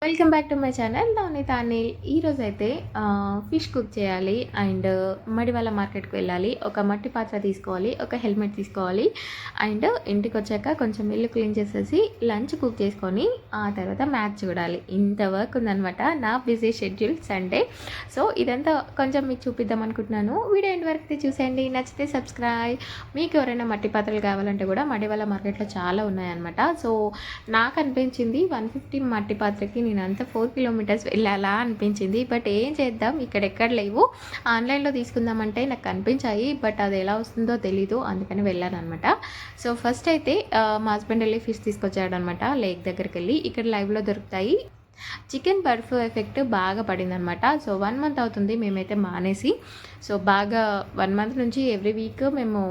Welcome back to my channel Navaneetha Anil. ఈరోజు అయితే fish cook చేయాలి అండ్ మడివాళ్ళ మార్కెట్కి వెళ్ళాలి. ఒక మట్టి పాత్ర తీసుకోవాలి, ఒక హెల్మెట్ తీసుకోవాలి అండ్ ఇంటికి వచ్చాక కొంచెం ఇల్లు క్లీన్ చేసేసి లంచ్ కుక్ చేసుకొని ఆ తర్వాత మ్యాచ్ చూడాలి. ఇంత వర్క్ ఉందనమాట నా బిజీ షెడ్యూల్ సండే. సో ఇదంతా కొంచెం మీకు చూపిద్దాం అనుకుంటున్నాను. వీడియో ఎండ్ వరకు చూసేయండి, నచ్చితే సబ్స్క్రైబ్. మీకు ఎవరైనా మట్టి పాత్రలు కావాలంటే కూడా మడివాళ్ళ మార్కెట్లో చాలా ఉన్నాయన్నమాట. సో నాకు అనిపించింది 150 మట్టి పాత్రకి నేను అంతా 4 కిలోమీటర్స్ వెళ్ళాలా అనిపించింది. బట్ ఏం చేద్దాం, ఇక్కడెక్కడ లేవు. ఆన్లైన్లో తీసుకుందామంటే నాకు కనిపించాయి, బట్ అది ఎలా వస్తుందో తెలీదు, అందుకని వెళ్ళాను అనమాట. సో ఫస్ట్ అయితే మా హస్బెండ్ వెళ్ళి ఫిష్ తీసుకొచ్చాడు అనమాట లేక్ దగ్గరికి వెళ్ళి. ఇక్కడ లైవ్లో దొరుకుతాయి. చికెన్ బర్ఫ్ ఎఫెక్ట్ బాగా పడిందనమాట. సో 1 మంత్ అవుతుంది మేమైతే మానేసి. సో బాగా 1 మంత్ నుంచి ఎవ్రీ వీక్ మేము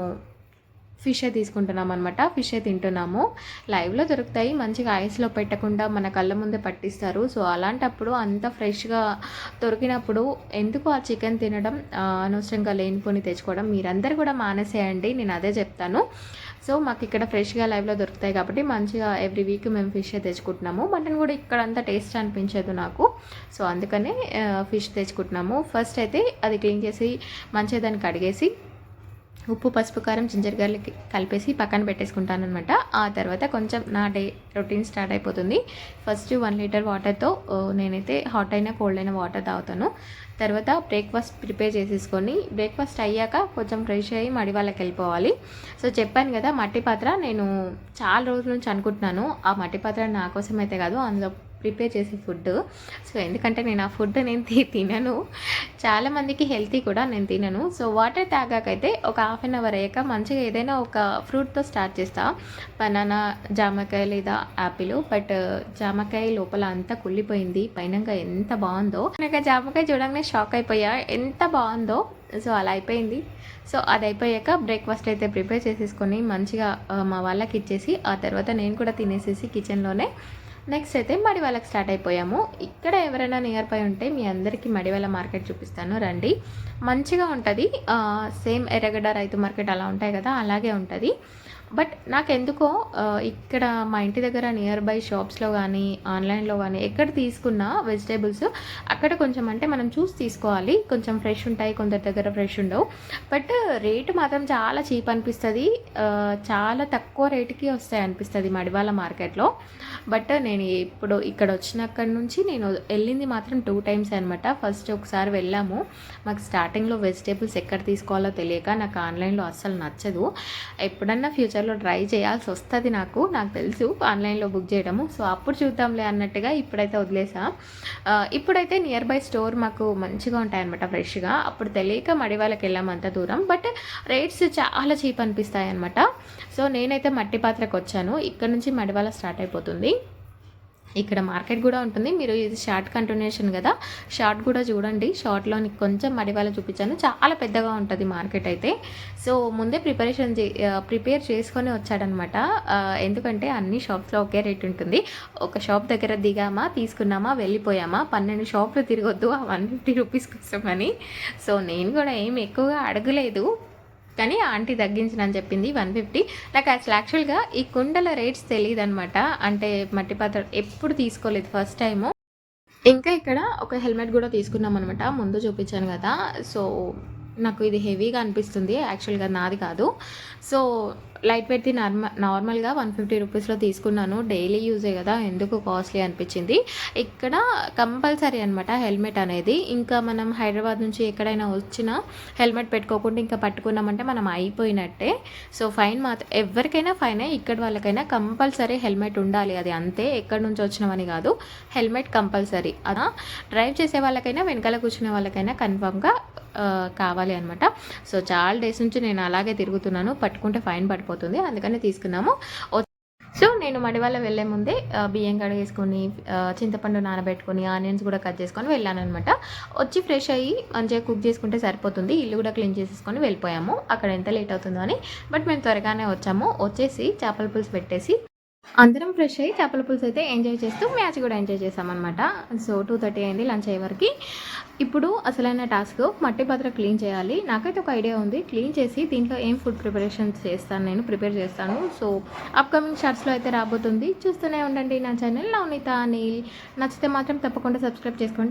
ఫిష్ తీసుకుంటున్నాం అనమాట. ఫిష్ తింటున్నాము. లైవ్లో దొరుకుతాయి, మంచిగా ఐస్లో పెట్టకుండా మన కళ్ళ ముందే పట్టిస్తారు. సో అలాంటప్పుడు అంత ఫ్రెష్గా దొరికినప్పుడు ఎందుకు ఆ చికెన్ తినడం, అనవసరంగా లేనిపోని తెచ్చుకోవడం. మీరందరూ కూడా మానేసేయండి, నేను అదే చెప్తాను. సో మాకు ఇక్కడ ఫ్రెష్గా లైవ్లో దొరుకుతాయి కాబట్టి మంచిగా ఎవ్రీ వీక్ మేము ఫిష్ తెచ్చుకుంటున్నాము. మటన్ కూడా ఇక్కడ అంతా టేస్ట్ అనిపించదు నాకు. సో అందుకనే ఫిష్ తెచ్చుకుంటున్నాము. ఫస్ట్ అయితే అది క్లీన్ చేసి మంచిగా దాన్ని కడిగేసి ఉప్పు, పసుపు, కారం, జింజర్ గార్లిక్ కలిపేసి పక్కన పెట్టేసుకుంటాను అనమాట. ఆ తర్వాత కొంచెం నా డే రొటీన్ స్టార్ట్ అయిపోతుంది. ఫస్ట్ 1 లీటర్ వాటర్తో నేనైతే హాట్ అయినా కోల్డ్ అయినా వాటర్ తాగుతాను. తర్వాత బ్రేక్ఫాస్ట్ ప్రిపేర్ చేసేసుకొని బ్రేక్ఫాస్ట్ అయ్యాక కొంచెం ఫ్రెష్ అయ్యి మడివాళ్ళకి వెళ్ళిపోవాలి. సో చెప్పాను కదా, మట్టి పాత్ర నేను చాలా రోజుల నుంచి అనుకుంటున్నాను. ఆ మట్టి పాత్ర నా కోసం అయితే కాదు, అందులో ప్రిపేర్ చేసే ఫుడ్. సో ఎందుకంటే నేను ఆ ఫుడ్ నేను తినను, చాలామందికి హెల్తీ కూడా నేను తినను. సో వాటర్ తాగాకైతే ఒక హాఫ్ అన్ అవర్ అయ్యాక మంచిగా ఏదైనా ఒక ఫ్రూట్తో స్టార్ట్ చేస్తా. బనానా, జామకాయ లేదా యాపిల్. బట్ జామకాయ లోపల అంతా కుళ్ళిపోయింది, పైనంగా ఎంత బాగుందో. నాకు జామకాయ చూడగానే షాక్ అయిపోయా, ఎంత బాగుందో. సో అలా అయిపోయింది. సో అది అయిపోయాక బ్రేక్ఫాస్ట్ అయితే ప్రిపేర్ చేసేసుకొని మంచిగా మా వాళ్ళకి ఇచ్చేసి ఆ తర్వాత నేను కూడా తినేసేసి కిచెన్లోనే నెక్స్ట్ అయితే మడివాళ్ళకి స్టార్ట్ అయిపోయాము. ఇక్కడ ఎవరైనా నియర్ బై ఉంటే మీ అందరికీ మడివాళ్ళ మార్కెట్ చూపిస్తాను, రండి. మంచిగా ఉంటుంది. సేమ్ ఎర్రగడ్డ రైతు మార్కెట్ అలా ఉంటాయి కదా, అలాగే ఉంటుంది. బట్ నాకెందుకో ఇక్కడ మా ఇంటి దగ్గర నియర్ బై షాప్స్లో కానీ ఆన్లైన్లో కానీ ఎక్కడ తీసుకున్న వెజిటేబుల్స్ అక్కడ కొంచెం అంటే మనం చూసి తీసుకోవాలి. కొంచెం ఫ్రెష్ ఉంటాయి, కొందరి దగ్గర ఫ్రెష్ ఉండవు. బట్ రేటు మాత్రం చాలా చీప్ అనిపిస్తుంది. చాలా తక్కువ రేటుకి వస్తాయి అనిపిస్తుంది మడివాళ్ళ మార్కెట్లో. బట్ నేను ఇప్పుడు ఇక్కడ వచ్చినక్కడి నుంచి నేను వెళ్ళింది మాత్రం 2 టైమ్స్ అనమాట. ఫస్ట్ ఒకసారి వెళ్ళాము, మాకు స్టార్టింగ్లో వెజిటేబుల్స్ ఎక్కడ తీసుకోవాలో తెలియక నాకు ఆన్లైన్లో అస్సలు నచ్చదు. ఎప్పుడన్నా ఫ్యూచర్లో ట్రై చేయాల్సి వస్తుంది నాకు తెలుసు ఆన్లైన్లో బుక్ చేయడము. సో అప్పుడు చూద్దాంలే అన్నట్టుగా ఇప్పుడైతే వదిలేసా. ఇప్పుడైతే నియర్ బై స్టోర్ మాకు మంచిగా ఉంటాయన్నమాట ఫ్రెష్గా. అప్పుడు తెలియక మడివాళ్ళకి వెళ్ళాము అంత దూరం, బట్ రేట్స్ చాలా చీప్ అనిపిస్తాయి అనమాట. సో నేనైతే మట్టి పాత్రకు వచ్చాను. ఇక్కడ నుంచి మడివాళ్ళ స్టార్ట్ అయిపోతుంది. ఇక్కడ మార్కెట్ కూడా ఉంటుంది. మీరు ఇది షార్ట్ కంటిన్యూషన్ కదా, షార్ట్ కూడా చూడండి. షార్ట్లో కొంచెం మడివాళ్ళ చూపించాను, చాలా పెద్దగా ఉంటుంది మార్కెట్ అయితే. సో ముందే ప్రిపేర్ చేసుకొని వచ్చాడనమాట. ఎందుకంటే అన్ని షాప్స్లో ఒకే రేట్ ఉంటుంది. ఒక షాప్ దగ్గర దిగామా, తీసుకున్నామా, వెళ్ళిపోయామా. 12 షాపులు తిరగొద్దు ఆ 150 రూపీస్ కోసమని. సో నేను కూడా ఏం ఎక్కువగా అడగలేదు, కానీ ఆంటీ తగ్గించనని చెప్పింది 150. నాకు అసలు యాక్చువల్గా ఈ కుండల రేట్స్ తెలియదు అనమాట. అంటే మట్టి పాత్ర ఎప్పుడు తీసుకోలేదు, ఫస్ట్ టైము. ఇంకా ఇక్కడ ఒక హెల్మెట్ కూడా తీసుకున్నాం అనమాట, ముందు చూపించాను కదా. సో నాకు ఇది హెవీగా అనిపిస్తుంది, యాక్చువల్గా నాది కాదు. సో లైట్ వెయిట్ది నార్మల్గా 150 రూపీస్లో తీసుకున్నాను. డైలీ యూజే కదా, ఎందుకు కాస్ట్లీ అనిపించింది. ఇక్కడ కంపల్సరీ అనమాట హెల్మెట్ అనేది. ఇంకా మనం హైదరాబాద్ నుంచి ఎక్కడైనా వచ్చినా హెల్మెట్ పెట్టుకోకుండా ఇంకా పట్టుకున్నామంటే మనం అయిపోయినట్టే. సో ఫైన్ మాత్రం ఎవరికైనా ఫైనే, ఇక్కడ వాళ్ళకైనా కంపల్సరీ హెల్మెట్ ఉండాలి. అది అంతే, ఎక్కడి నుంచి వచ్చినామని కాదు, హెల్మెట్ కంపల్సరీ. అదా డ్రైవ్ చేసే వాళ్ళకైనా వెనకాల కూర్చునే వాళ్ళకైనా కన్ఫామ్గా కావాలి అనమాట. సో చాలా డేస్ నుంచి నేను అలాగే తిరుగుతున్నాను, పట్టుకుంటే ఫైన్ పడిపోతుంది, అందుకని తీసుకున్నాము. సో నేను మడివాళ్ళ వెళ్ళే ముందే బియ్యం కడిగేసుకొని చింతపండు నానబెట్టుకొని ఆనియన్స్ కూడా కట్ చేసుకొని వెళ్ళాను అనమాట. వచ్చి ఫ్రెష్ అయ్యి మంచిగా కుక్ చేసుకుంటే సరిపోతుంది. ఇల్లు కూడా క్లీన్ చేసేసుకొని వెళ్ళిపోయాము. అక్కడ ఎంత లేట్ అవుతుందో అని, బట్ మేము త్వరగానే వచ్చాము. వచ్చేసి చేపల పులుసు పెట్టేసి అందరం ఫ్రెష్ అయ్యి చేపల పులుసు అయితే ఎంజాయ్ చేస్తూ మ్యాచ్ కూడా ఎంజాయ్ చేసామన్నమాట. సో 2:30 అయింది లంచ్ అయ్యే వరకు. ఇప్పుడు అసలైన టాస్క్ మట్టి పాత్ర క్లీన్ చేయాలి. నాకైతే ఒక ఐడియా ఉంది. క్లీన్ చేసి దీంట్లో ఏం ఫుడ్ ప్రిపరేషన్స్ చేస్తాను, నేను ప్రిపేర్ చేస్తాను. సో అప్కమింగ్ షార్ట్స్లో అయితే రాబోతుంది. చూస్తూనే ఉండండి నా ఛానల్ నవనీత అనిల్. నచ్చితే మాత్రం తప్పకుండా సబ్స్క్రైబ్ చేసుకోండి.